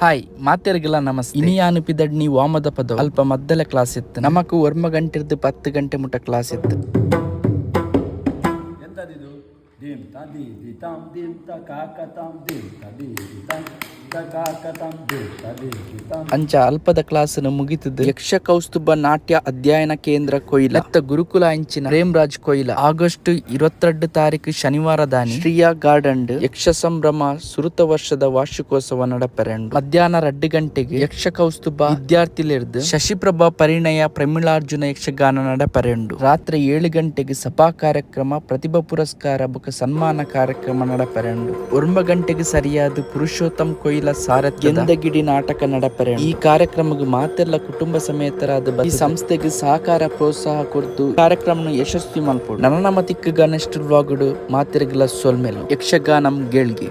Hi ಮಾತೆರ್ಗೆಲ್ಲ ನಮಸ್ತೆ. ಇನಿ ಅನುಪಿದಡ್ನಿ ವಾಮದ ಪದ ಅಲ್ಪ ಮದ್ದಲ ಕ್ಲಾಸ್ ಇತ್ತು. ನಮಕ್ ಒರ್ಮ ಗಂಟೆರ್ದು 10 ಗಂಟೆ ಮುಟ್ಟ ಕ್ಲಾಸ್ ಇತ್ತು. ಎಂತದಿದು ದೀಂ ತ ದಿ ದಿ ತಾಂ ದೀಂ ತ ಕಾಕ ತಾಂ ದೀಂ ತ ದಿ ದಿ ತಾಂ ತ ಕಾಕ ತಾಂ ದೀಂ ತ ದಿ ದಿ ತಾಂ ಅಂಚ ಅಲ್ಪದ ಕ್ಲಾಸ್ ಮುಗಿತದ. ಯಕ್ಷ ಕೌಸ್ತುಭ ನಾಟ್ಯ ಅಧ್ಯಯನ ಕೇಂದ್ರ ಕೊಯ್ಲ ಮತ್ತ ಗುರುಕುಲ ಇಂಚಿನ ಪ್ರೇಮ್ರಾಜ್ ಕೊಯ್ಲ ಆಗಸ್ಟ್ 22 ತಾರೀಕು ಶನಿವಾರ ದಾನಿ ಶ್ರೀಯಾ ಗಾರ್ಡನ್ ಯಕ್ಷ ಸಂಭ್ರಮ ಸುರುತ ವರ್ಷದ ವಾರ್ಷಿಕೋತ್ಸವ ನಡಪೆರಂಡು. ಮಧ್ಯಾಹ್ನ 2 ಗಂಟೆಗೆ ಯಕ್ಷ ಕೌಸ್ತುಭ ವಿದ್ಯಾರ್ಥಿಲಿರ್ದು ಶಶಿಪ್ರಭಾ ಪರಿಣಯ ಪ್ರಮಿಳಾರ್ಜುನ ಯಕ್ಷಗಾನ ನಡಪೆರಂಡು. ರಾತ್ರಿ 7 ಗಂಟೆಗೆ ಸಭಾ ಕಾರ್ಯಕ್ರಮ, ಪ್ರತಿಭಾ ಪುರಸ್ಕಾರ ಬುಕ ಸನ್ಮಾನ ಕಾರ್ಯಕ್ರಮ ನಡಪೆರಂಡು. 9 ಗಂಟೆಗೆ ಸರಿಯಾದ ಪುರುಷೋತ್ತಮ್ ಕೊಯ್ಲ ಸಾರಥ್ಯ ಗಿಡಿ ನಾಟಕ ನಡಪೆರಂಡು. ಈ ಕಾರ್ಯಕ್ರಮಕ್ಕೆ ಮಾತೆಲ್ಲ ಕುಟುಂಬ ಸಮೇತರಾದ ಈ ಸಂಸ್ಥೆಗೆ ಸಹಕಾರ ಪ್ರೋತ್ಸಾಹ ಕೊಡ್ತು ಕಾರ್ಯಕ್ರಮ ಯಶಸ್ವಿ ಮಲ್ಪಡು. ನನ್ನ ಮತಿಕ್ಕ ಗಣೇಶ್ ವಾಗುಡು ಮಾತೆರ್ಗಿಲ ಸೊಲ್ಮೆಲು ಯಕ್ಷಗಾನಂ ಗೇಳ್ಗೆ.